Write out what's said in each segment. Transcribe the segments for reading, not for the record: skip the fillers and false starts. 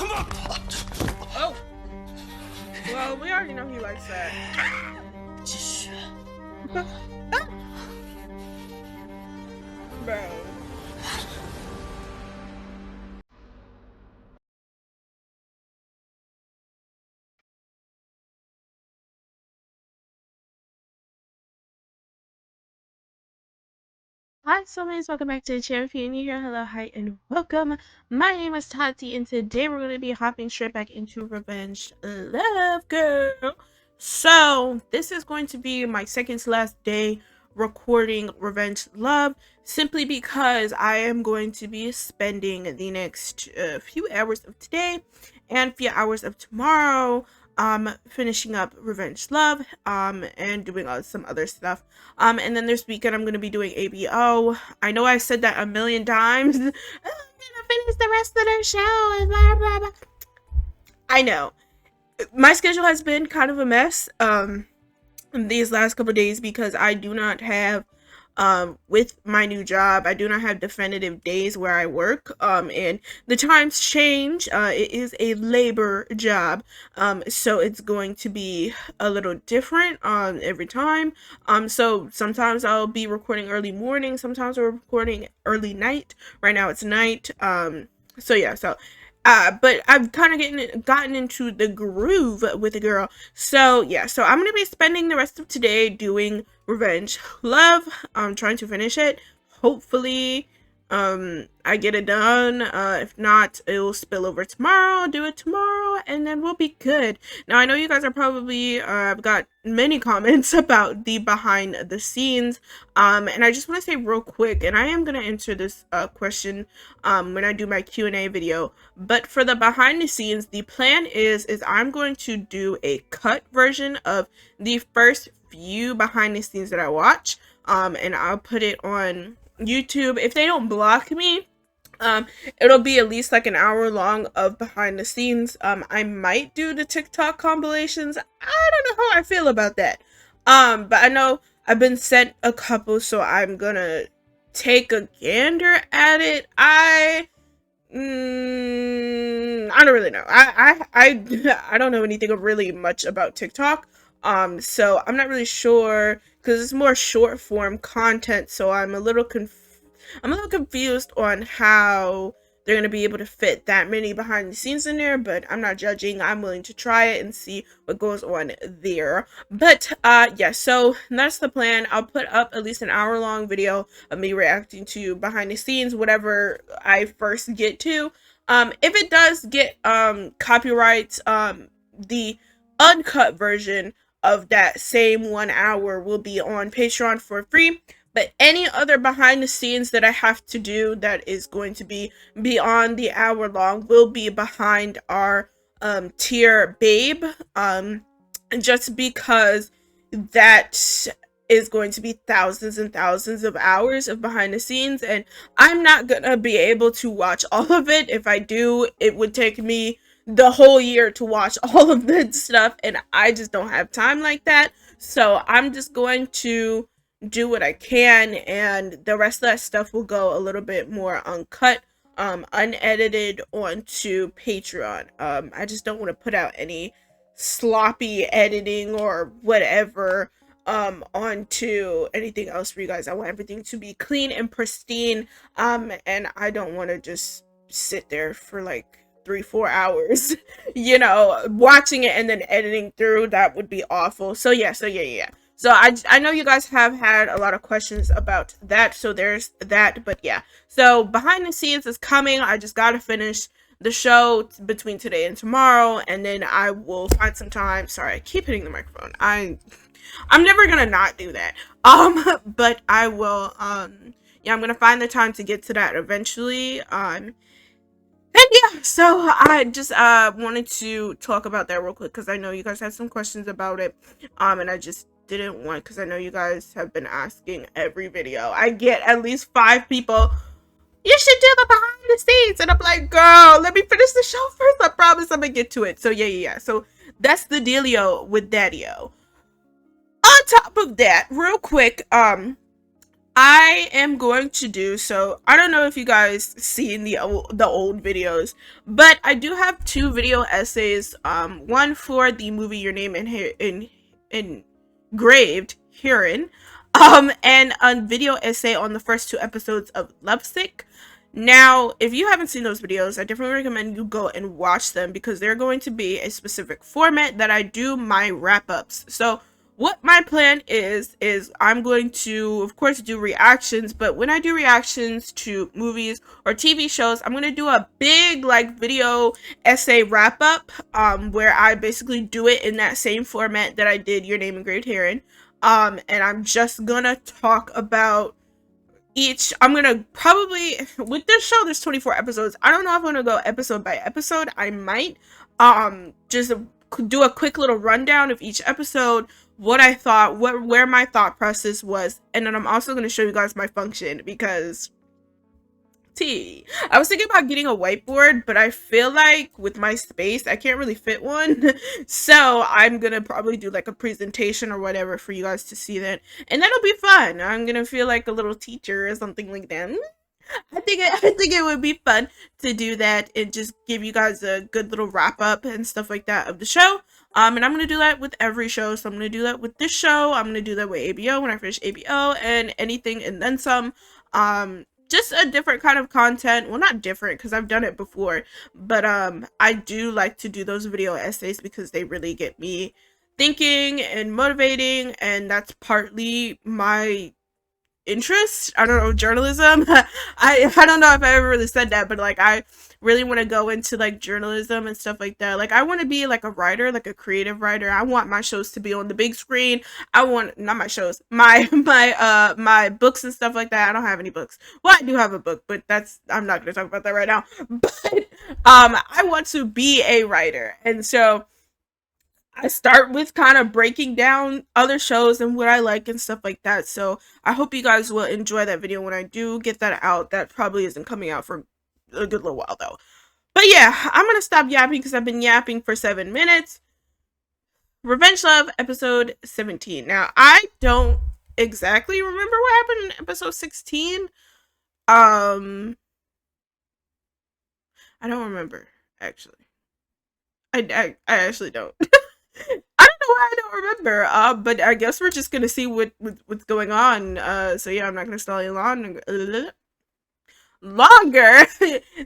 Oh. Well, we already know he likes that. Bro. Hi, soulmates, welcome back to the channel. If you're new here, hello, hi, and welcome. My name is Tati, and today we're going to be hopping straight back into Revenge Love, girl. So, this is going to be my second to last day recording Revenge Love, simply because I am going to be spending the next few hours of today and few hours of tomorrow finishing up Revenge Love and doing some other stuff, and then this weekend I'm gonna be doing ABO. I know I said that a million times. I'm gonna finish the rest of the show and blah blah blah. I know my schedule has been kind of a mess these last couple of days because I do not have with my new job, I do not have definitive days where I work, and the times change. It is a labor job, so it's going to be a little different every time. So sometimes I'll be recording early morning, sometimes we're recording early night. Right now it's night. So yeah, so but I've kind of gotten into the groove with the girl. So yeah, so I'm gonna be spending the rest of today doing Revenge Love. I'm trying to finish it. Hopefully, I get it done. If not, it will spill over tomorrow. I'll do it tomorrow, and then we'll be good. Now, I know you guys are probably, I've got many comments about the behind the scenes, and I just want to say real quick, and I am going to answer this question when I do my Q&A video, but for the behind the scenes, the plan is I'm going to do a cut version of the first few behind the scenes that I watch, and I'll put it on YouTube. If they don't block me, it'll be at least like an hour long of behind the scenes. I might do the TikTok compilations. I don't know how I feel about that. But I know I've been sent a couple, so I'm gonna take a gander at it. I don't really know. I don't know anything really much about TikTok. So I'm not really sure because it's more short form content. So I'm a little confused on how they're going to be able to fit that many behind the scenes in there, but I'm not judging. I'm willing to try it and see what goes on there. But yeah, so that's the plan. I'll put up at least an hour-long video of me reacting to behind the scenes, whatever I first get to. If it does get copyrights, the uncut version of that same 1 hour will be on Patreon for free. But any other behind the scenes that I have to do that is going to be beyond the hour long will be behind our tier babe, just because that is going to be thousands and thousands of hours of behind the scenes, and I'm not gonna be able to watch all of it. If I do, it would take me the whole year to watch all of that stuff, and I just don't have time like that. So I'm just going to do what I can, and the rest of that stuff will go a little bit more uncut, unedited onto Patreon. I just don't want to put out any sloppy editing or whatever onto anything else for you guys. I want everything to be clean and pristine, and I don't want to just sit there for like 3-4 hours you know, watching it and then editing through. That would be awful. So yeah, so I know you guys have had a lot of questions about that, so there's that. But yeah, so behind the scenes is coming. I just gotta finish the show between today and tomorrow, and then I will find some time. Sorry, I keep hitting the microphone. I'm never gonna not do that. But I will, yeah, I'm gonna find the time to get to that eventually. And yeah, so I just wanted to talk about that real quick because I know you guys had some questions about it, and I just didn't want, because I know you guys have been asking every video. I get at least 5 people, you should do the behind the scenes, and I'm like, girl, let me finish the show first. I promise I'm gonna get to it. So yeah, so that's the dealio with Daddy-O. On top of that, real quick, I am going to do so. I don't know if you guys seen the old videos, but I do have two video essays. One for the movie Your Name Engraved Herein, and a video essay on the first two episodes of Lovesick. Now, if you haven't seen those videos, I definitely recommend you go and watch them because they're going to be a specific format that I do my wrap-ups. So what my plan is I'm going to, of course, do reactions, but when I do reactions to movies or TV shows, I'm going to do a big like video essay wrap up, where I basically do it in that same format that I did Your Name Engraved Herein. And I'm just gonna talk about each. I'm gonna probably, with this show there's 24 episodes, I don't know if I'm gonna go episode by episode. I might just do a quick little rundown of each episode, what I thought, where my thought process was, and then I'm also going to show you guys my function because I was thinking about getting a whiteboard, but I feel like with my space I can't really fit one. So I'm gonna probably do like a presentation or whatever for you guys to see that, and that'll be fun. I'm gonna feel like a little teacher or something like that. I think it would be fun to do that and just give you guys a good little wrap up and stuff like that of the show. And I'm gonna do that with every show. So I'm gonna do that with this show. I'm gonna do that with ABO when I finish ABO and anything and then some. Just a different kind of content. Well, not different because I've done it before, but I do like to do those video essays because they really get me thinking and motivating, and that's partly my interest. I don't know, journalism. I don't know if I ever really said that, but like I really want to go into like journalism and stuff like that. Like I want to be like a writer, like a creative writer. I want my shows to be on the big screen. I want, not my shows, my books and stuff like that. I don't have any books. Well, I do have a book, but that's, I'm not going to talk about that right now. But I want to be a writer. And so I start with kind of breaking down other shows and what I like and stuff like that. So I hope you guys will enjoy that video when I do get that out. That probably isn't coming out for a good little while though. But yeah, I'm going to stop yapping because I've been yapping for 7 minutes. Revenge Love, episode 17. Now, I don't exactly remember what happened in episode 16. I don't remember, actually. I actually don't. I don't know why I don't remember. But I guess we're just gonna see what's going on. So yeah, I'm not gonna stall you longer.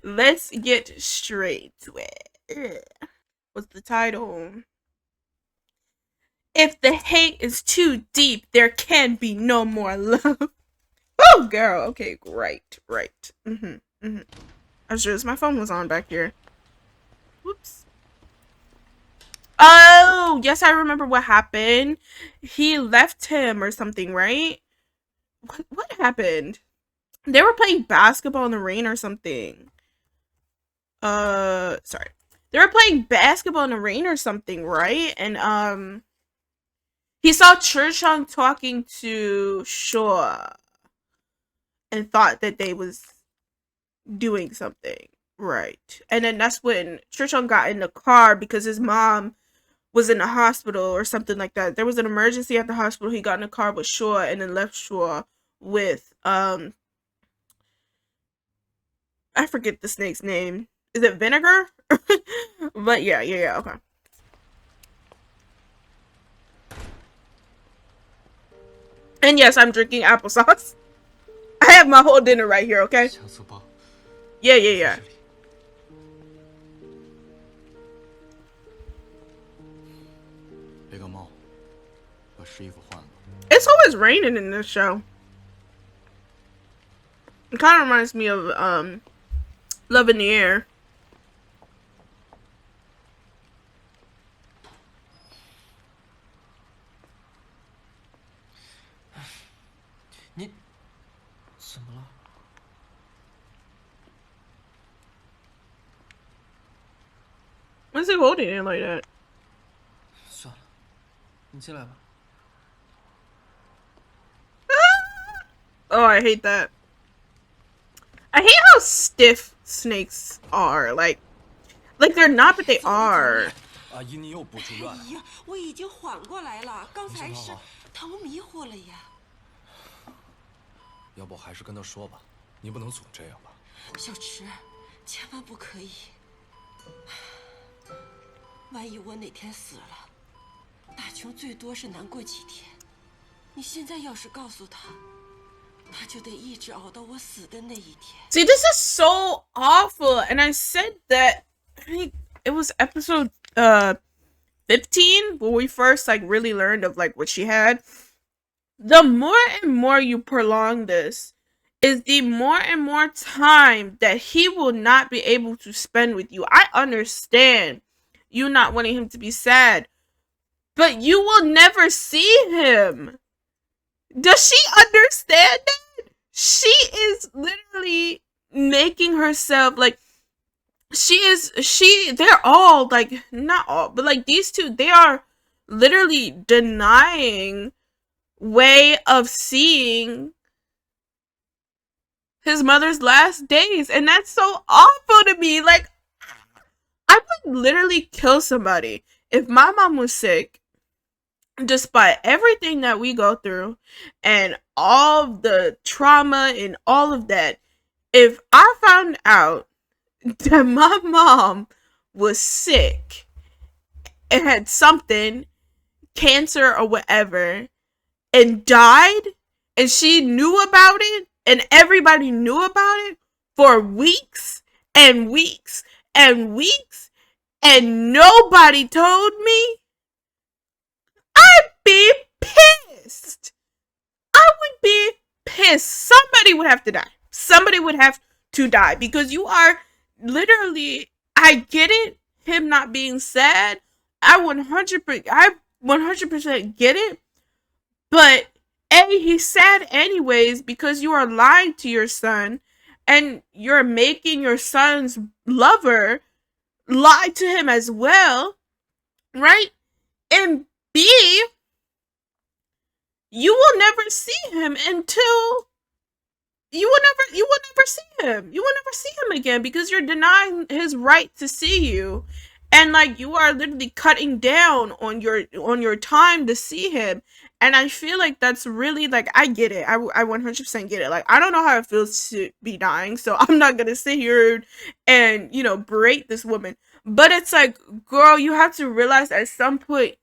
Let's get straight to it. What's the title? If the hate is too deep, there can be no more love. Oh, girl. Okay, great. Right. I was sure my phone was on back here. Whoops. Oh, yes, I remember what happened. He left him or something, right? What happened? They were playing basketball in the rain or something. Sorry. They were playing basketball in the rain or something, right? And, he saw Churchong talking to Shaw and thought that they was doing something, right? And then that's when Churchong got in the car because his mom was in the hospital or something like that. There was an emergency at the hospital. He got in the car with Shaw and then left Shaw with I forget the snake's name. Is it Vinegar? But yeah, okay. And yes, I'm drinking applesauce. I have my whole dinner right here, okay? Yeah. It's always raining in this show. It kind of reminds me of Love in the Air. Why's he holding it like that? Oh, I hate that. I hate how stiff snakes are. Like they're not, but they are. 要不还是跟他说吧，你不能总这样吧。小池，千万不可以。万一我哪天死了，大琼最多是难过几天。你现在要是告诉他，他就得一直熬到我死的那一天。See, this is so awful. And I said that, I think it was episode 15 when we first like really learned of like what she had. The more and more you prolong this, is the more and more time that he will not be able to spend with you. I understand you not wanting him to be sad, but you will never see him. Does she understand that? She is literally making herself like they're all like, not all, but like these two, they are literally denying way of seeing his mother's last days, and that's so awful to me. Like, I would literally kill somebody if my mom was sick, despite everything that we go through and all the trauma and all of that. If I found out that my mom was sick and had something, cancer or whatever, and died, and she knew about it, and everybody knew about it for weeks and weeks and weeks, and nobody told me, I'd be pissed. I would be pissed. Somebody would have to die. Somebody would have to die, because you are literally, I get it, him not being sad. I 100% get it. But A, he's sad anyways because you are lying to your son, and you're making your son's lover lie to him as well, right? And B, you will never see him until you will never see him. You will never see him again because you're denying his right to see you. And like, you are literally cutting down on your time to see him. And I feel like that's really, like, I get it. I 100% get it. Like, I don't know how it feels to be dying, so I'm not gonna sit here and, berate this woman. But it's like, girl, you have to realize at some point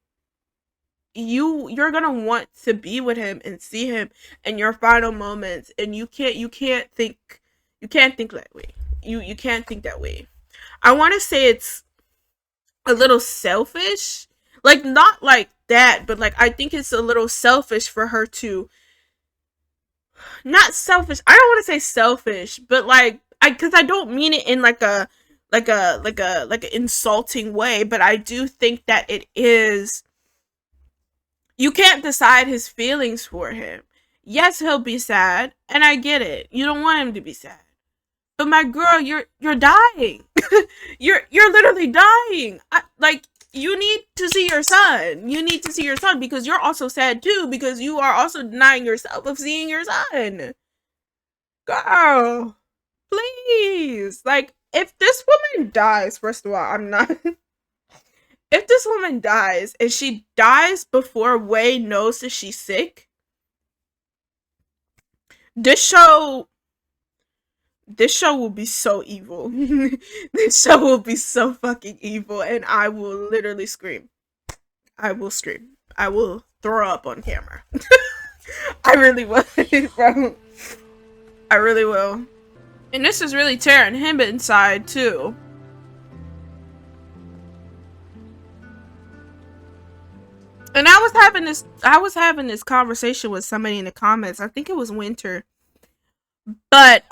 you're gonna want to be with him and see him in your final moments, and you can't think that way. You can't think that way. I want to say it's a little selfish, like, not like that, but like, I think it's a little selfish for her to, not selfish, I don't want to say selfish, but like, because I don't mean it in like a like an insulting way, but I do think that it is, you can't decide his feelings for him. Yes, he'll be sad, and I get it. You don't want him to be sad. But my girl, you're dying. you're literally dying. Like, you need to see your son. You need to see your son, because you're also sad too, because you are also denying yourself of seeing your son. Girl, please. Like, if this woman dies, first of all, I'm not. If this woman dies and she dies before Wei knows that she's sick, this show will be so evil. This show will be so fucking evil, and I will literally scream. I will scream. I will throw up on camera. I really will, bro. I really will. And this is really tearing him inside too. And I was having this conversation with somebody in the comments. I think it was Winter. But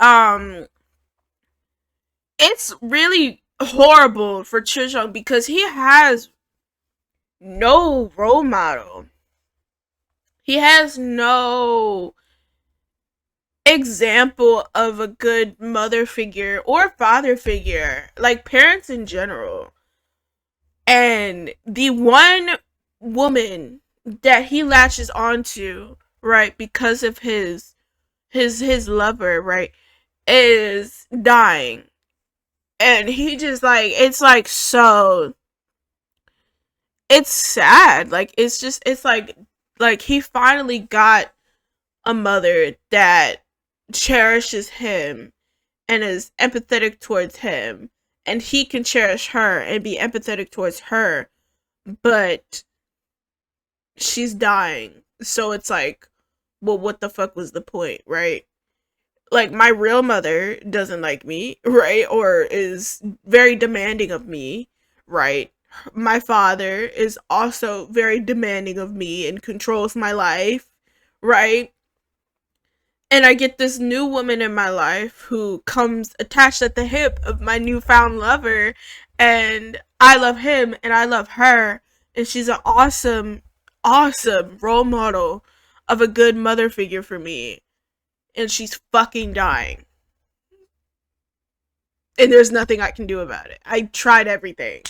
it's really horrible for Chujong because he has no role model. He has no example of a good mother figure or father figure, like parents in general. And the one woman that he latches onto, right, because of his lover, right, is dying. And he just, like, it's like, so, it's sad. Like, it's just, it's like he finally got a mother that cherishes him and is empathetic towards him, and he can cherish her and be empathetic towards her, but she's dying. So it's like, well, what the fuck was the point, right? Like, my real mother doesn't like me, right? Or is very demanding of me, right? My father is also very demanding of me and controls my life, right? And I get this new woman in my life who comes attached at the hip of my newfound lover, and I love him and I love her, and she's an awesome, awesome role model of a good mother figure for me, and she's fucking dying. And there's nothing I can do about it. I tried everything.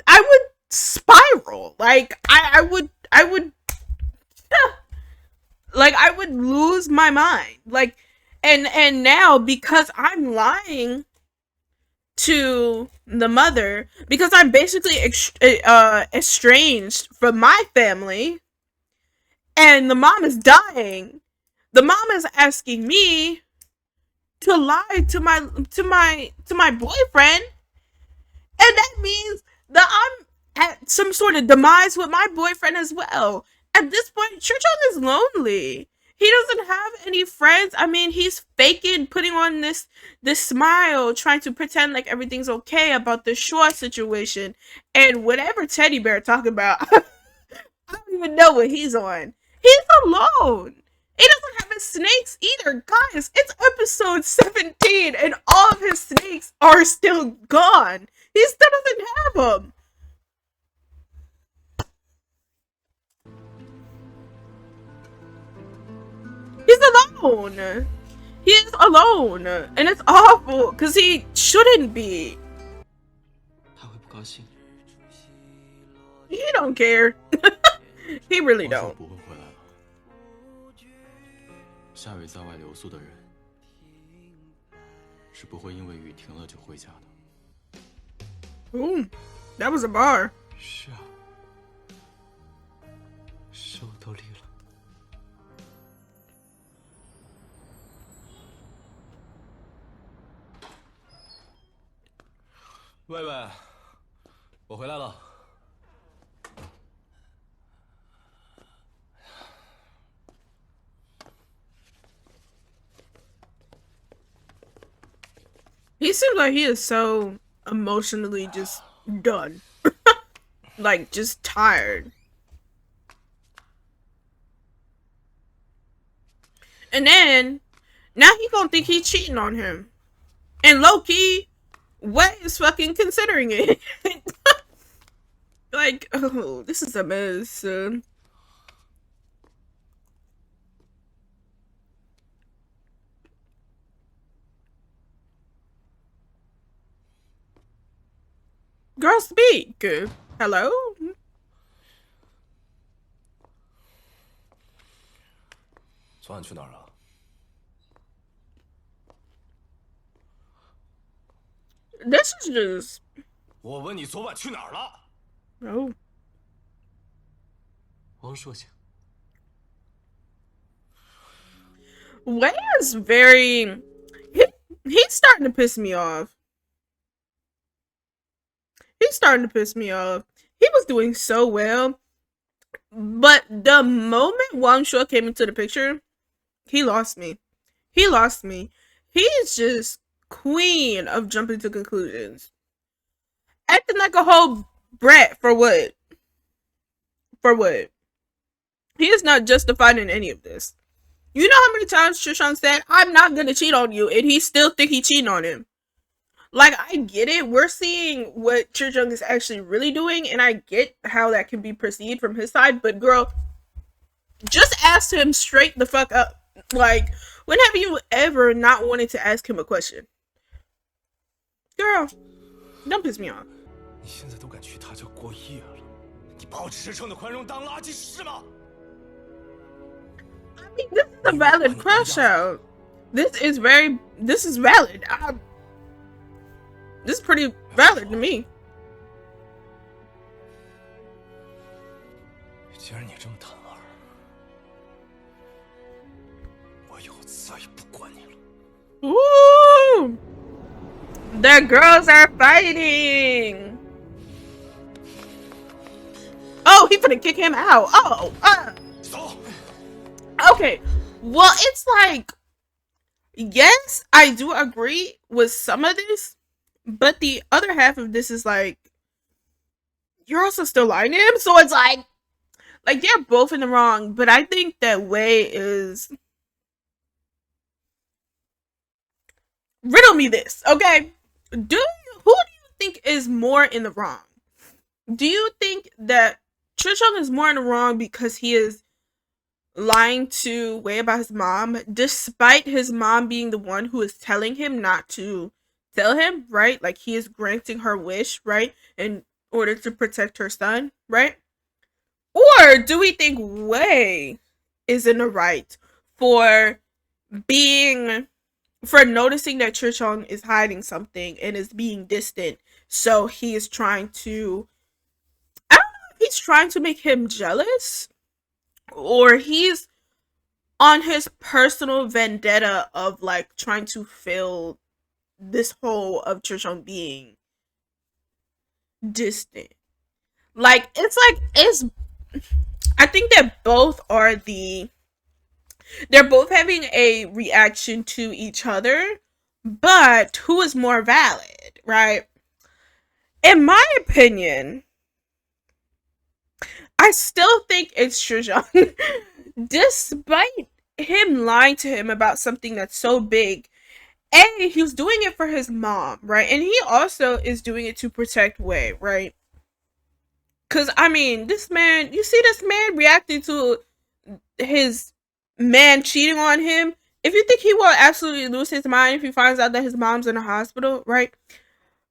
I would spiral. Like I would like I would lose my mind. Like, and now, because I'm lying to the mother, because I'm basically estranged from my family, and the mom is dying. The mom is asking me to lie to my boyfriend, and that means that I'm at some sort of demise with my boyfriend as well. At this point, Churchon is lonely. He doesn't have any friends. I mean, he's faking putting on this smile, trying to pretend like everything's okay about the Shaw situation. And whatever teddy bear talking about, I don't even know what he's on. He's alone. He doesn't have his snakes either. Guys, it's episode 17 and all of his snakes are still gone. He still doesn't have them. He's alone. He is alone. And it's awful because he shouldn't be. He don't care. He really don't. 下位在外留宿的人是不会因为雨停了就回家的。Ooh, that was a bar. 是啊，手都离了。喂喂，我回来了。 He seems like he is so emotionally just done. Like, just tired. And then, now he gonna think he's cheating on him. And low-key, Wei is fucking considering it. Like, oh, this is a mess. Girl, speak. Hello? 昨晚去哪儿了？ This is just... 我问你昨晚去哪儿了？ Oh. 王硕姐。 Wei is very... He's starting to piss me off. He's starting to piss me off. He was doing so well. But the moment Wang Shuo came into the picture, he lost me. He lost me. He's just queen of jumping to conclusions. Acting like a whole brat for what? For what? He is not justified in any of this. You know how many times Trishan said, I'm not gonna cheat on you, and he still think he cheating on him. Like, I get it. We're seeing what Churchung is actually really doing, and I get how that can be perceived from his side, but girl, just ask him straight the fuck up. Like, when have you ever not wanted to ask him a question? Girl, don't piss me off. 你现在都敢娶她就过夜了，你把我赤诚的宽容当垃圾是吗？ I mean, this is a valid crush out. This is valid. This is pretty valid to me. 既然你这么贪玩，再也不管你了。 Ooh! The girls are fighting! Oh, he finna kick him out. Oh, okay. Well, it's like, yes, I do agree with some of this, but the other half of this is like, you're also still lying to him, so it's like they're both in the wrong. But I think that Wei is. Riddle me this, okay? Who do you think is more in the wrong? Do you think that Trichung is more in the wrong because he is lying to Wei about his mom, despite his mom being the one who is telling him not to tell him, right? Like, he is granting her wish, right? In order to protect her son, right? Or do we think Wei is in the right for noticing that Trichung is hiding something and is being distant? So he is trying to, I don't know if he's trying to make him jealous, or he's on his personal vendetta of like trying to fill this hole of Trichung being distant. It's I think that they're both having a reaction to each other, but who is more valid, right? In my opinion, I still think it's Trichung. Despite him lying to him about something that's so big, he was doing it for his mom, right? And he also is doing it to protect Wei, right? Because, I mean, this man, you see this man reacting to his man cheating on him. If you think he will absolutely lose his mind if he finds out that his mom's in a hospital, right?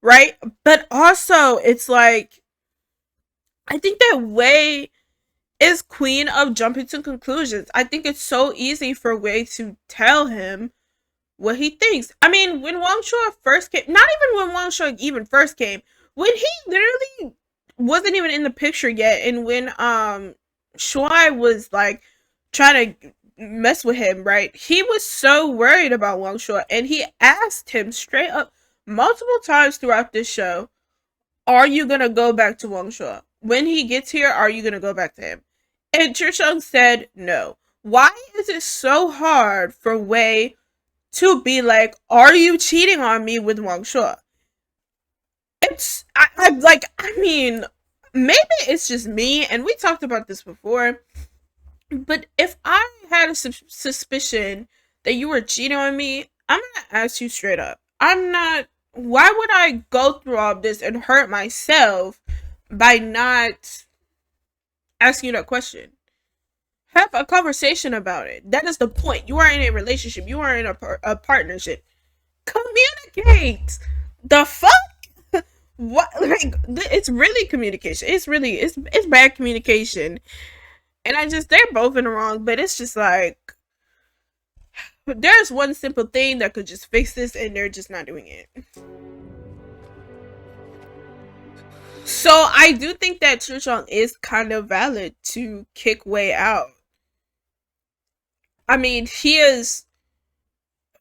Right? But also, it's like, I think that Wei is queen of jumping to conclusions. I think it's so easy for Wei to tell him what he thinks. I mean, when Wang Shuo first came, not even when Wang Shuo even first came, when he literally wasn't even in the picture yet, and when Shuai was like trying to mess with him, right? He was so worried about Wang Shuo, and he asked him straight up multiple times throughout this show, are you gonna go back to Wang Shuo? When he gets here, are you gonna go back to him? And Trichung said no. Why is it so hard for Wei to be like, are you cheating on me with Wang Shuo? I mean, maybe it's just me, and we talked about this before, but if I had a suspicion that you were cheating on me, I'm gonna ask you straight up. Why would I go through all this and hurt myself by not asking you that question? Have a conversation about it. That is the point. You are in a relationship. You are in a partnership. Communicate. The fuck? What? Like, it's really communication. It's bad communication. And they're both in the wrong, but it's just like, there's one simple thing that could just fix this, and they're just not doing it. So I do think that Trichung is kind of valid to kick Wei out. I mean,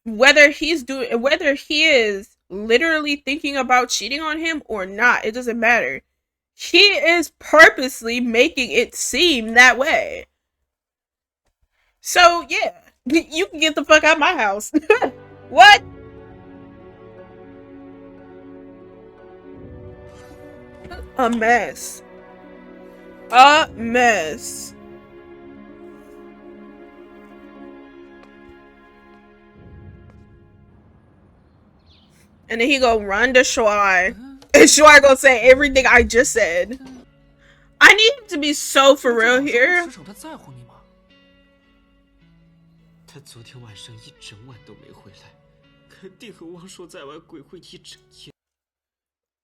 whether he is literally thinking about cheating on him or not, it doesn't matter. He is purposely making it seem that way. So yeah, you can get the fuck out of my house. What? A mess. A mess. And then he go run to Shuai. And Shuai gonna say everything I just said. I need him to be so for real here. 他昨天晚上一整晚都没回来，肯定和汪硕在外鬼混一整夜。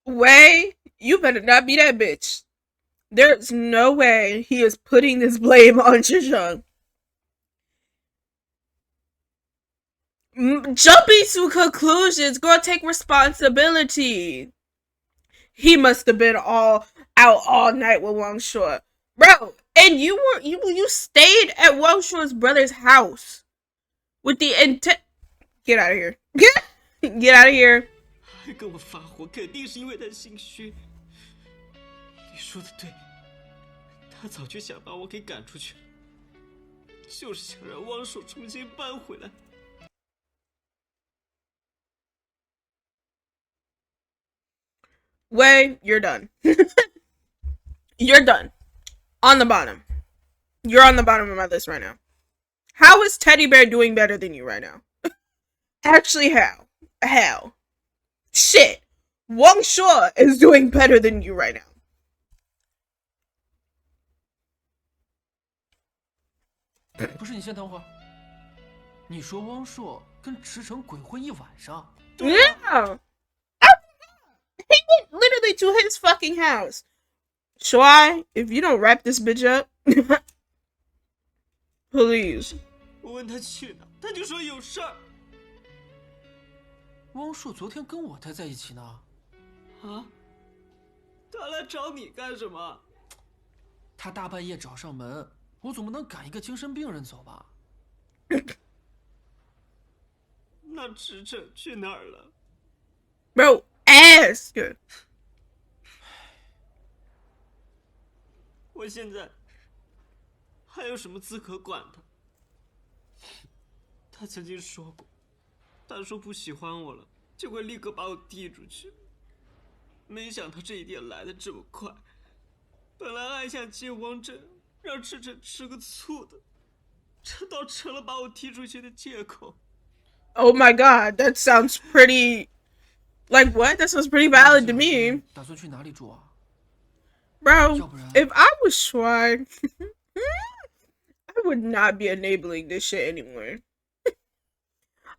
Wei, you better not be that bitch. There's no way he is putting this blame on Trichung. Jumping to conclusions, girl, take responsibility. He must have been out all night with Wang Shuo, bro. And you stayed at Wang Shuo's brother's house. with the intent. Get out of here. Get out of here. 还跟我发火，肯定是因为他心虚。你说的对，他早就想把我给赶出去了，就是想让汪硕重新搬回来。Way, you're done. You're done. On the bottom. You're on the bottom of my list right now. How is Teddy Bear doing better than you right now? Actually, how? How? Shit. Wang Shuo is doing better than you right now. 不是，你先等会儿。你说汪硕跟池诚鬼混一晚上？ Yeah. He went literally to his fucking house. Shuai, if you don't wrap this bitch up, please. 我问他去哪，他就说有事儿。汪硕昨天跟我待在一起呢。啊？他来找你干什么？他大半夜找上门，我总不能赶一个精神病人走吧？那池诚去哪儿了 Bro, ask. 我现在还有什么资格管他？他曾经说过，他说不喜欢我了，就会立刻把我踢出去。没想到这一天来得这么快。本来还想借汪真让池诚吃个醋的，这倒成了把我踢出去的借口。Oh my god, that sounds pretty... Like, what? That sounds pretty valid to me. 打算去哪里住啊？ Bro, if I was Shuai, I would not be enabling this shit anymore.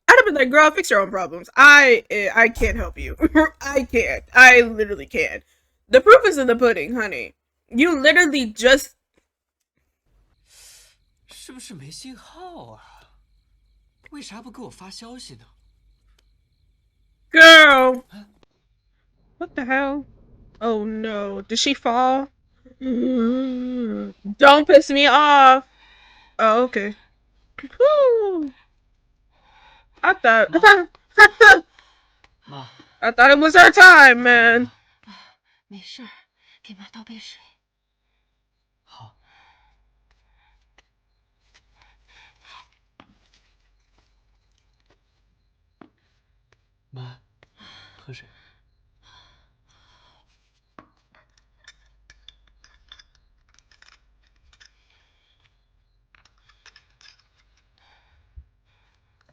I'd have been like, girl, fix your own problems. I can't help you. I can't. I literally can't. The proof is in the pudding, honey. You literally just... 是不是没信号啊？为啥不给我发消息呢？ Girl! What the hell? Oh no. Did she fall? Don't piss me off. Oh, okay. Whew. I thought... I thought it was her time, man. 没事儿，给妈倒杯水。好。妈，喝水。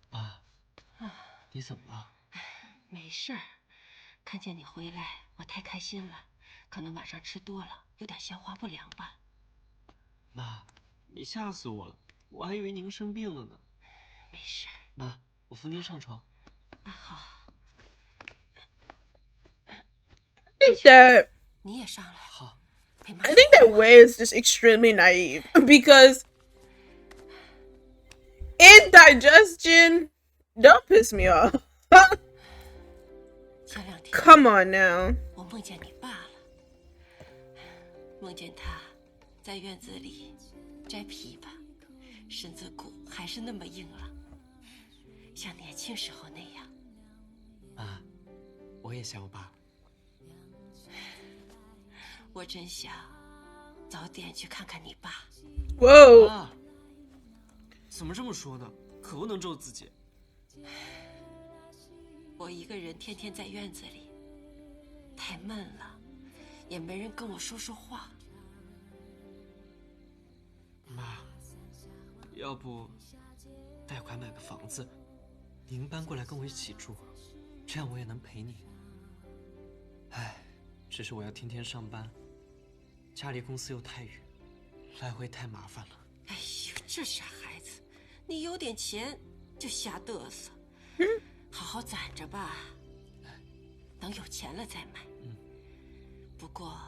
妈，你怎么了？没事儿，看见你回来，我太开心了。可能晚上吃多了，有点消化不良吧。妈，你吓死我了，我还以为您生病了呢。没事。妈，我扶您上床。啊，好。I think that... 你也上来。好。I think that Wei is just extremely naive because indigestion, don't piss me off. Come on now. 我梦见你爸了，梦见他在院子里摘枇杷，身子骨还是那么硬朗，像年轻时候那样。妈，我也想我爸。我真想早点去看看你爸。Whoa. 妈，怎么这么说呢？可不能咒自己。我一个人天天在院子里，太闷了，也没人跟我说说话。妈，要不贷款买个房子，您搬过来跟我一起住，这样我也能陪你。唉，只是我要天天上班，家离公司又太远，来回太麻烦了。哎呦，这傻孩子，你有点钱就瞎嘚瑟。好好攒着吧，等有钱了再买。不过，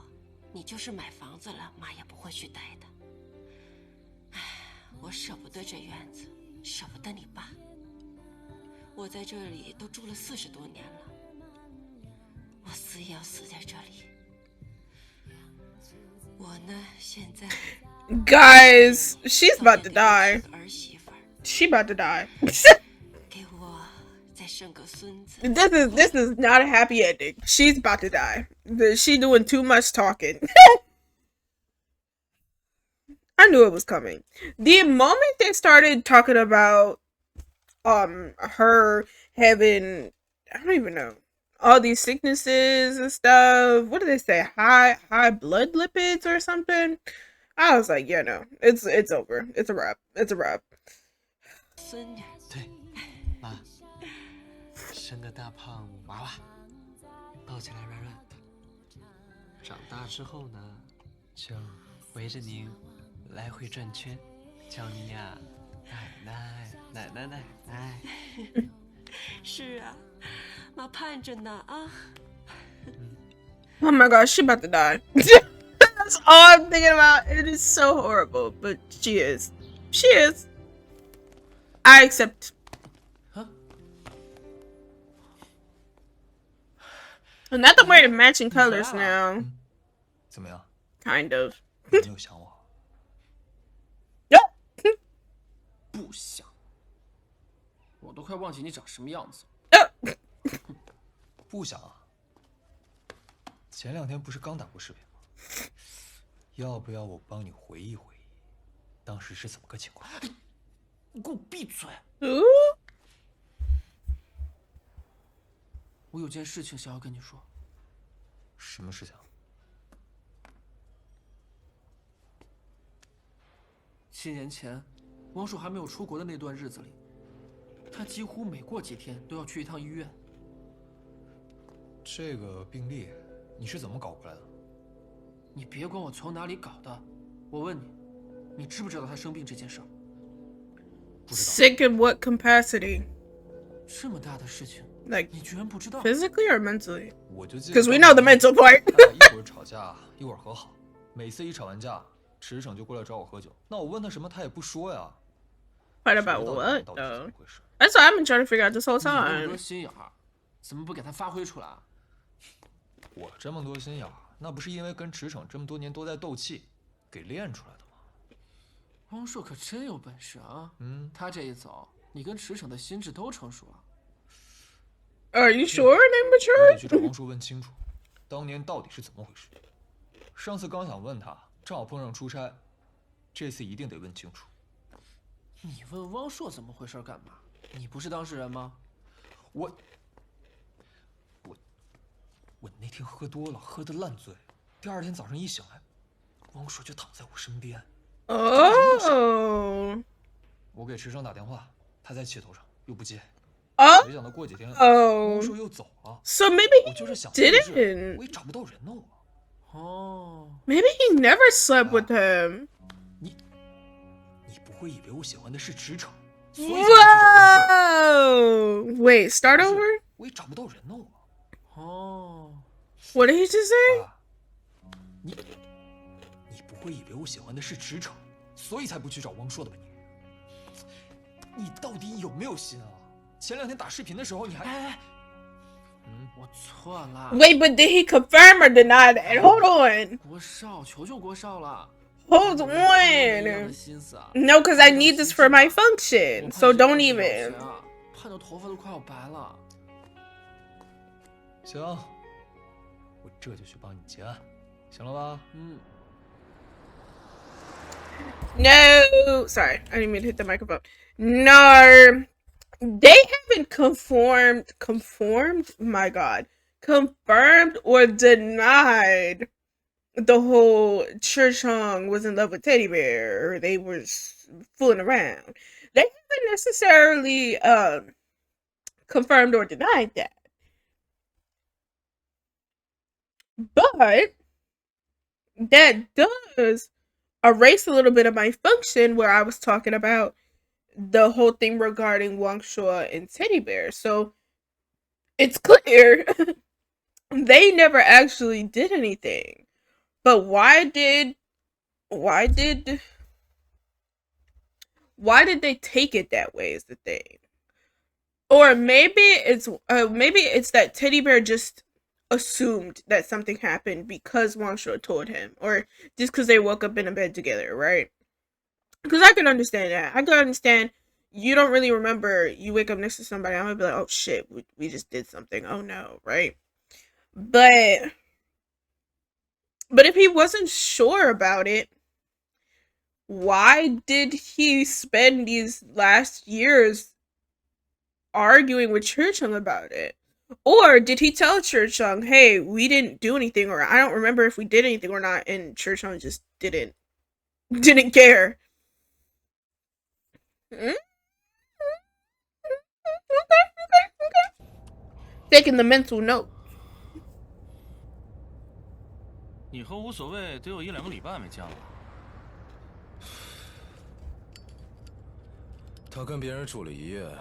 你就是买房子了，妈也不会去待的。唉，我舍不得这院子，舍不得你爸。我在这里都住了40多年了，我死也要死在这里。我呢，现在 Guys, she's about to die. 儿媳妇儿， She about to die. 给我再生个孙子。 This is not a happy ending. She's about to die. She doing too much talking. I knew it was coming. The moment they started talking about her having, I don't even know, all these sicknesses and stuff. What did they say? High blood lipids or something? I was like, yeah, no, it's over. It's a wrap. It's a wrap. 孙女，对，妈，生个大胖娃娃，抱起来软软的。长大之后呢，就围着您来回转圈，叫你呀，奶奶。是啊，妈盼着呢啊。Oh my god, she about to die. That's all I'm thinking about. It is so horrible, but she is. She is. I accept. Huh? Not that we're matching colors now. 怎么样？ Kind of. 有没有想我？ Yep. 不想，我都快忘记你长什么样子。不想啊。前2天不是刚打过视频吗？要不要我帮你回忆回忆，当时是怎么个情况？你给我闭嘴！ Ooh. 我有件事情想要跟你说。什么事情？ 7年前，汪树还没有出国的那段日子里，他几乎每过几天都要去一趟医院。这个病例你是怎么搞过来的？你别管我从哪里搞的，我问你，你知不知道他生病这件事儿？不知道。 Sick in what capacity? 这么大的事情， Like 你居然不知道？ physically or mentally? 我就记得 Because we know the mental part. 他俩一会儿吵架，一会儿和好，每次一吵完架，池省就过来找我喝酒。那我问他什么，他也不说呀。 Fight 谁 about 到底 what 到底是怎 though? 么回事？ That's what I've been trying to figure out this whole 你那么多 time. 心眼儿，怎么不给他发挥出来？我这么多心眼儿，那不是因为跟池省这么多年都在斗气，给练出来的吗？汪硕可真有本事啊！他这一走，你跟池省的心智都成熟了。 Are you sure they 我得 matured? 去找王叔问清楚，当年到底是怎么回事。上次刚想问他，正好碰上出差，这次一定得问清楚。你问汪硕怎么回事干嘛？你不是当事人吗？我那天喝多了，喝得烂醉，第2天早上一醒来，汪硕就躺在我身边。 Oh. 我给池省打电话，他在气头上，又不接。 Oh. 没想到过几天， Oh. 汪硕又走了。 So maybe 我就是 he 想问事， didn't. 我也找不到人呢。我，哦， Maybe he never slept with him. 你不会以为我喜欢的是池城，所以才会去找汪硕？ Whoa. Wait, start 不是 over? 我也找不到人呢。我。 哦， What did he just say? 爸，你不会以为我喜欢的是池城，所以才不去找汪硕的吧？你到底有没有心啊？前2天打视频的时候你还……哎，我错了。 Wait, but did he confirm or deny that? Hold on. 国少，求求国少了。 Hold 我没一样的 on. 心思啊。 No, because I need this for my function. 我 So 盼这 don't 个有 even. 钱啊，盼到头发都快要白了。行，我这就去帮你结案，行了吧？ No. Sorry, I didn't mean to hit the microphone. No. They haven't my god, confirmed or denied the whole Churchong was in love with Teddy Bear or they were fooling around. They haven't necessarily confirmed or denied that. But that does erase a little bit of my function where I was talking about the whole thing regarding Wang Shuo and Teddy Bear. So it's clear they never actually did anything. But why did they take it that way is the thing. Or maybe it's that Teddy Bear just assumed that something happened because Wang Shuo told him, or just because they woke up in a bed together, right? Because I can understand that. I can understand you don't really remember. You wake up next to somebody, I'm gonna be like, oh shit, we just did something. Oh no, right? But if he wasn't sure about it, why did he spend these last years arguing with Churchung about it? Or did he tell Churchung, hey, we didn't do anything, or I don't remember if we did anything or not, and Churchung just didn't care? Okay. Taking the mental note. 你和无所谓得有1、2个礼拜没见了。他跟别人住了1夜，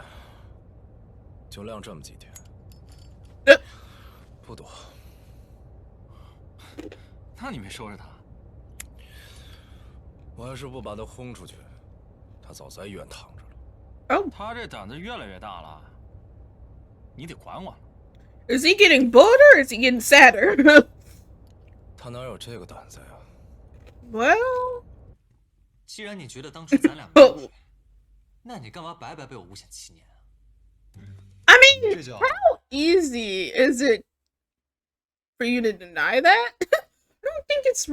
就晾这么几天，不多。那你没收拾他？我要是不把他轰出去，他早在医院躺着了。Oh, 他这胆子越来越大了，你得管管了。Is he getting bolder or is he getting sadder? 他哪有这个胆子呀 Well, 既然你觉得当初咱俩没有错，那你干嘛白白被我诬陷7年啊？ I mean, 这叫 how easy is it for you to deny that? I don't think it's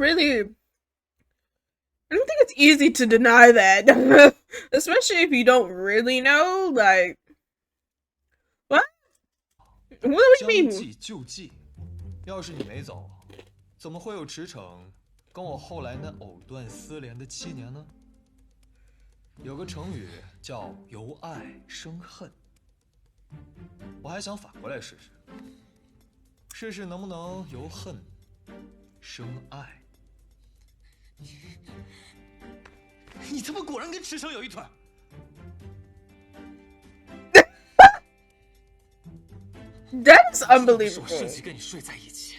easy to deny that. Especially if you don't really know, like, what? What do you 将 mean? 计就计。要是你没走，怎么会有驰骋跟我后来那藕断丝连的7年呢？有个成语叫由爱生恨，我还想反过来试试，试试能不能由恨生爱。你他妈果然跟驰骋有一腿！ That is 我 unbelievable. 设计跟你睡在一起，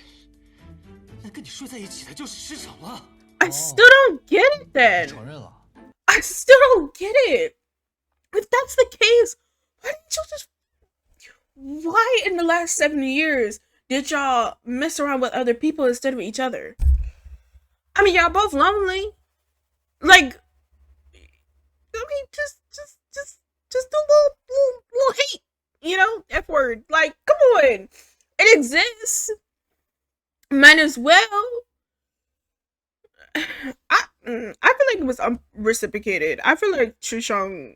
那跟你睡在一起的就是驰骋了。 I still don't get it 你 then. 承认了？ I still don't get it. If that's the case, why didn't you just... Why in the last 7 years did y'all mess around with other people instead of each other? I mean, y'all both lonely. Like, I mean, just a little hate, you know? F word. Like, come on. It exists. Might as well. I feel like it was reciprocated. I feel like Chushong...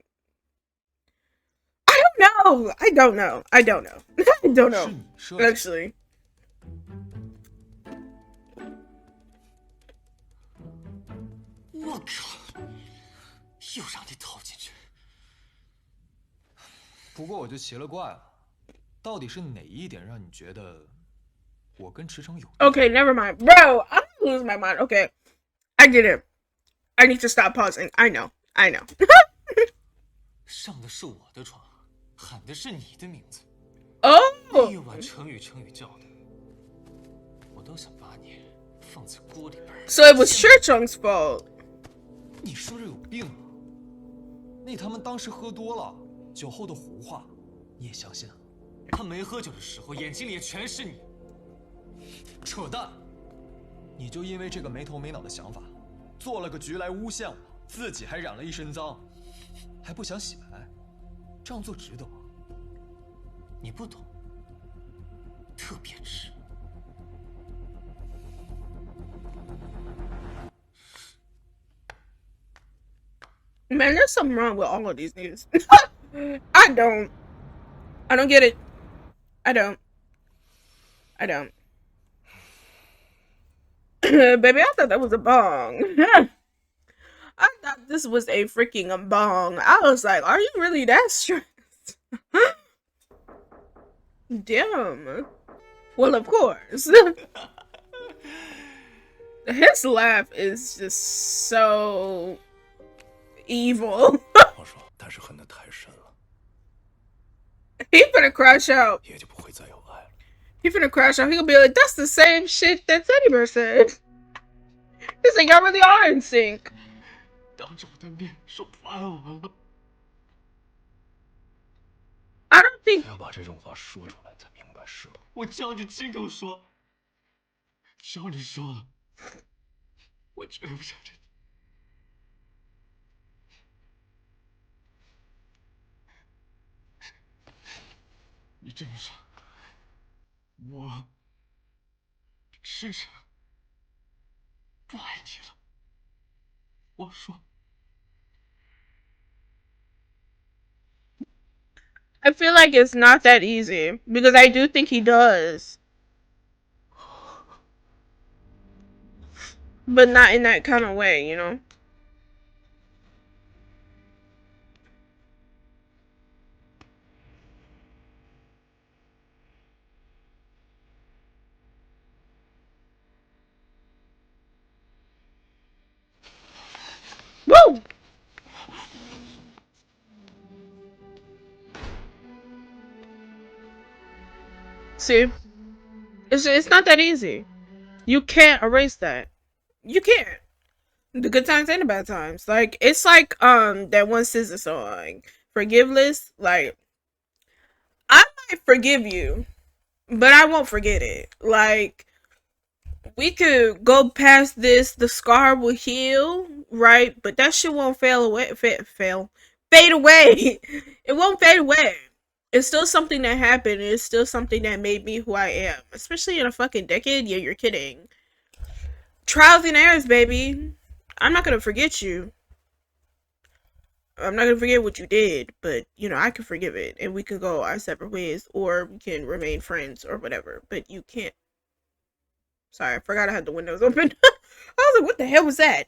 I don't know. I don't know.是你设计。 Actually. 我靠！又让你套进去。不过我就奇了怪了，到底是哪一点让你觉得我跟驰骋有？Okay, never mind, bro. I'm losing my mind. Okay, I get it. I need to stop pausing. I know. 上的是我的床，喊的是你的名字。 Oh. 一晚成语叫的，我都想把你放在锅里边。So it was Churchung's fault. 你说这有病啊！那他们当时喝多了，酒后的胡话，你也相信啊？他没喝酒的时候，眼睛里也全是你。扯淡！你就因为这个没头没脑的想法，做了个局来诬陷我，自己还染了一身脏，还不想洗白，这样做值得吗？你不懂，特别值。 Man, there's something wrong with all of these niggas. I don't get it. I don't. Baby, I thought that was a bong. I thought this was a freaking bong. I was like, are you really that stressed? Damn. Well, of course. His laugh is just so evil. 我说，但是恨得太深了， He finna crash out. 也就不会再有爱了。 He finna crash out. He gonna be like, that's the same shit that CDrama said. He's like, y'all really are in sync. 当着我的面说不爱我了， I don't think 要把这种话说出来才明白是吧？我叫你亲口说，只要你说了，我绝不承认。你这么说，我迟迟不爱你了。我说。I feel like it's not that easy because I do think he does. But not in that kind of way, you know? Woo! See? It's not that easy. You can't erase that. You can't. The good times and the bad times. Like, it's like that one SZA song, Forgiveless. Like, I might forgive you, but I won't forget it. Like, we could go past this, the scar will heal, right? But that shit won't fade away. It won't fade away. It's still something that happened. It's still something that made me who I am. Especially in a fucking decade. Yeah, you're kidding. Trials and errors, baby. I'm not gonna forget you. I'm not gonna forget what you did, but you know, I can forgive it and we can go our separate ways, or we can remain friends or whatever. But you can't. Sorry, I forgot I had the windows open. I was like, what the hell was that?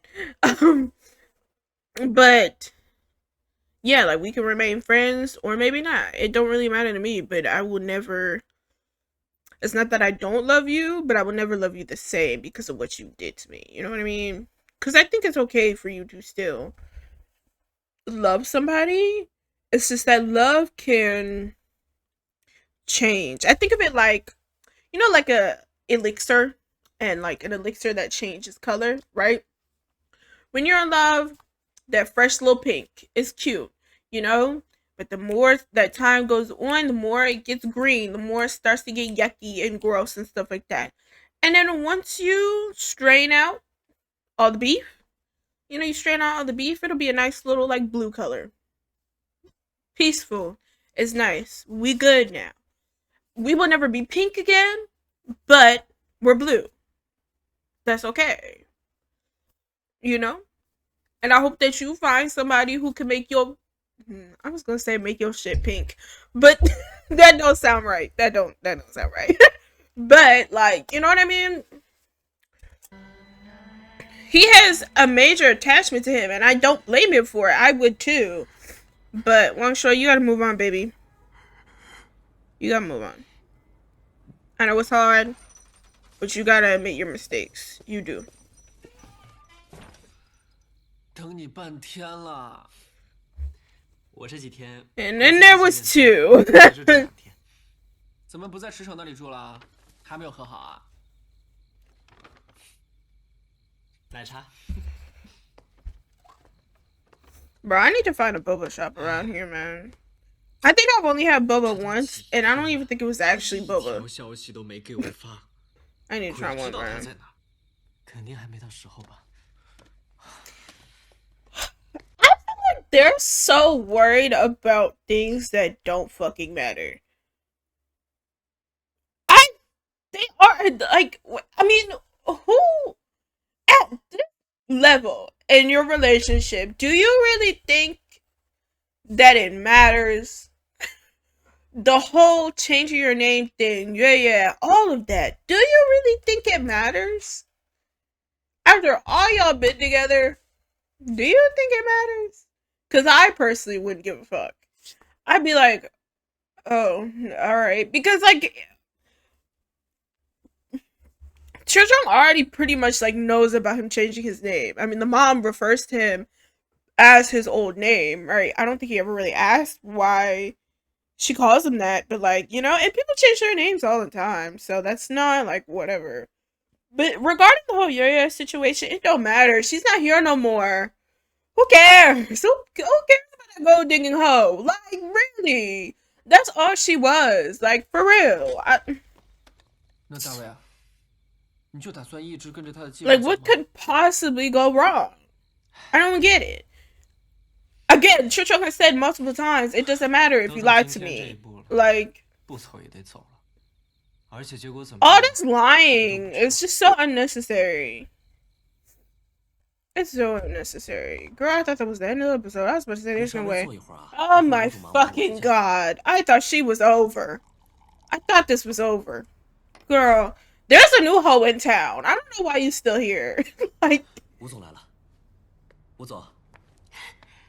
But yeah, like we can remain friends or maybe not. It don't really matter to me, but I will never. It's not that I don't love you, but I will never love you the same because of what you did to me. You know what I mean? Because I think it's okay for you to still love somebody. It's just that love can change. I think of it like, you know, like a elixir, and like an elixir that changes color, right? When you're in love, that fresh little pink is cute, you know? But the more that time goes on, the more it gets green, the more it starts to get yucky and gross and stuff like that. And then once you strain out all the beef, you know, you strain out all the beef, it'll be a nice little like blue color. Peaceful. It's nice. We good now. We will never be pink again, but we're blue. That's okay. You know? And I hope that you find somebody who can make your, I was gonna say make your shit pink, but that don't sound right. That don't sound right. But like, you know what I mean? He has a major attachment to him, and I don't blame him for it. I would too. But long short, you gotta move on, baby. You gotta move on. I know it's hard, but you gotta admit your mistakes. You do. 等你半天了。我这几天 And then there was two. 就这2天。怎么不在池城那里住了？还没有和好啊？奶茶。Bro, I need to find a boba shop around here, man. I think I've only had boba once, and I don't even think it was actually boba. 消息都没给我发。I need to try one, 知道他 man. 在哪？肯定还没到时候吧。 They're so worried about things that don't fucking matter. They are like, I mean, who at this level in your relationship do you really think that it matters? The whole changing your name thing, yeah, all of that. Do you really think it matters? After all y'all been together, do you think it matters? Because I personally wouldn't give a fuck. I'd be like, oh, alright. Because, like, Chojong already pretty much, like, knows about him changing his name. I mean, the mom refers to him as his old name, right? I don't think he ever really asked why she calls him that. But, like, you know, and people change their names all the time. So that's not, like, whatever. But regarding the whole Yoya situation, it don't matter. She's not here no more. Who cares? Who cares about a gold digging hoe? Like, really? That's all she was. Like, for real. Like, what could possibly go wrong? I don't get it. Again, Chuchok has said multiple times, it doesn't matter if you lied to me. Like, 不走也得走了，而且结果怎么 All 样？ this lying is just so unnecessary. It's so unnecessary. Girl, I thought that was the end of the episode. I was about to say there's no way. Oh my fucking god. I thought she was over. I thought this was over. Girl, there's a new hoe in town. I don't know why you still here. Like, 吴总来了，吴总，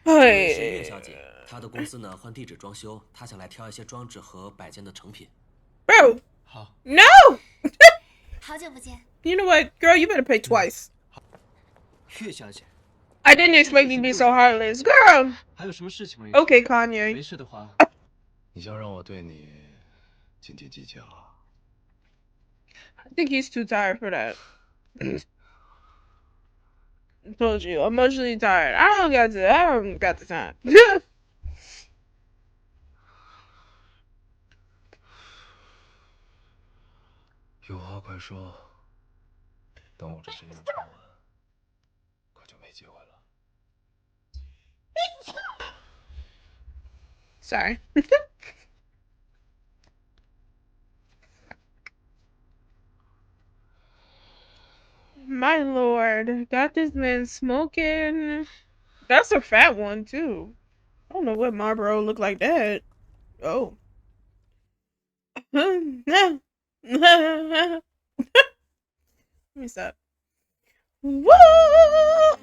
这位是岳小姐，她的公司呢换地址装修，她想来挑一些装置和摆件的成品。Bro, 好， no! 好久不见。 You know what, girl, you better pay twice. 岳小姐， I didn't expect you to be so heartless. Girl! 还有什么事情吗？ Okay, Kanye. 没事的话，你想让我对你斤斤计较啊？ I think he's too tired for that. I told you, emotionally tired. I don't got the time. 有话快说，等我这事情传完，可就没机会了。Sorry. My lord, got this man smoking. That's a fat one too. I don't know what Marlboro looked like that. Oh. Let me stop. Whoa!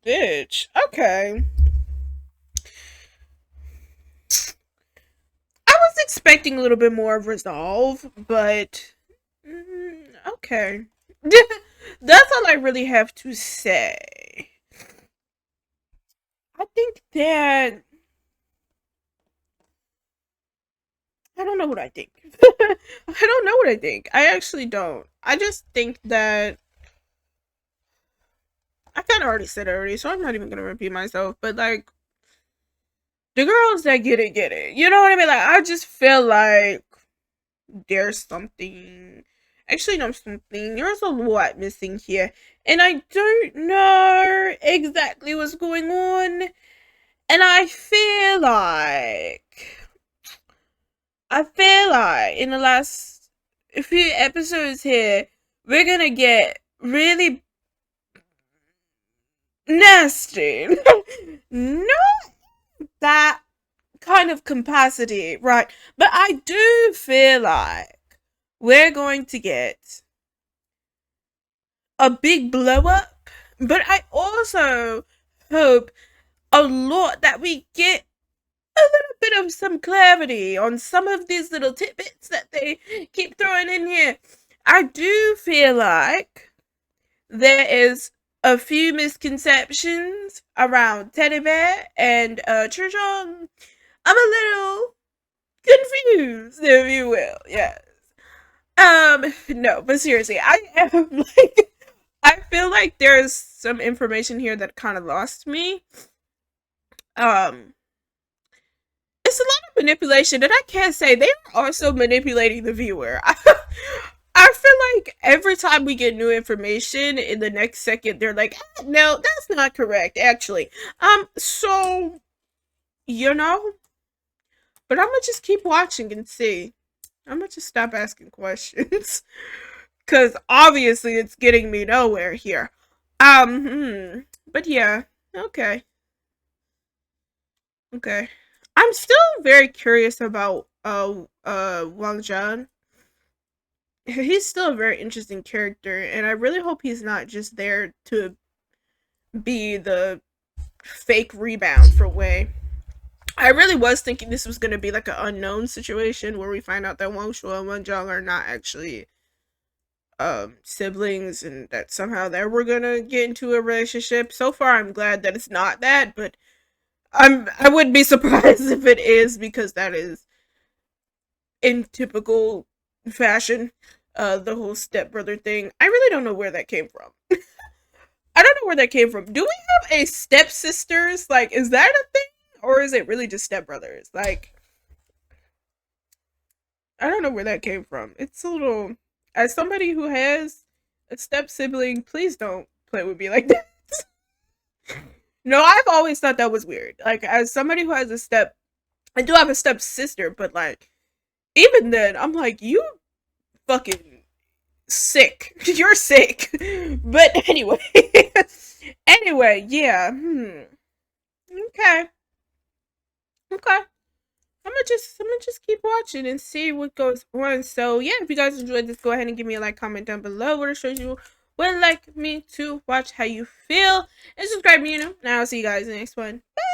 Bitch. Okay. I was expecting a little bit more of resolve, but okay. That's all I really have to say. I think that I don't know what I think. I don't know what I think. I actually don't. I just think that I kind of already said it already, so I'm not even gonna repeat myself. But like, the girls that get it, get it. You know what I mean? Like, I just feel like there's something. Actually, no, something. There's a lot missing here, and I don't know exactly what's going on. And I feel like in the last few episodes here, we're gonna get really nasty. Not that kind of capacity, right? But I do feel like we're going to get a big blow up. But I also hope a lot that we get a little bit of some clarity on some of these little tidbits that they keep throwing in here. I do feel like there is a few misconceptions around Teddy Bear and Churchon. I'm a little confused, if you will. Yes. No, but seriously, I am like, I feel like there's some information here that kind of lost me. It's a lot of manipulation, and I can't say they are also manipulating the viewer. I feel like every time we get new information, in the next second they're like, no, that's not correct, actually. So, you know, but I'm gonna just keep watching and see. I'm gonna just stop asking questions, cause obviously it's getting me nowhere here. But yeah, okay. I'm still very curious about Wang Zhan. He's still a very interesting character, and I really hope he's not just there to be the fake rebound for Wei. I really was thinking this was gonna be like an unknown situation where we find out that Wang Shuo and Wang Zhang are not actually siblings, and that somehow that we're gonna get into a relationship. So far I'm glad that it's not that, but I wouldn't be surprised if it is, because that is in typical fashion. The whole stepbrother thing. I really don't know where that came from. I don't know where that came from. Do we have a stepsisters? Like, is that a thing? Or is it really just stepbrothers? Like, I don't know where that came from. It's a little... As somebody who has a step sibling, please don't play with me like that. No, I've always thought that was weird. Like, as somebody who has a step... I do have a step sister, but like, even then, I'm like, you fucking sick. You're sick. But anyway. Anyway, yeah. Okay. Okay. I'm gonna just keep watching and see what goes on. So yeah, if you guys enjoyed this, go ahead and give me a like, comment down below what it shows you would like me to watch, how you feel, and subscribe, and I'll see you guys in the next one. Bye.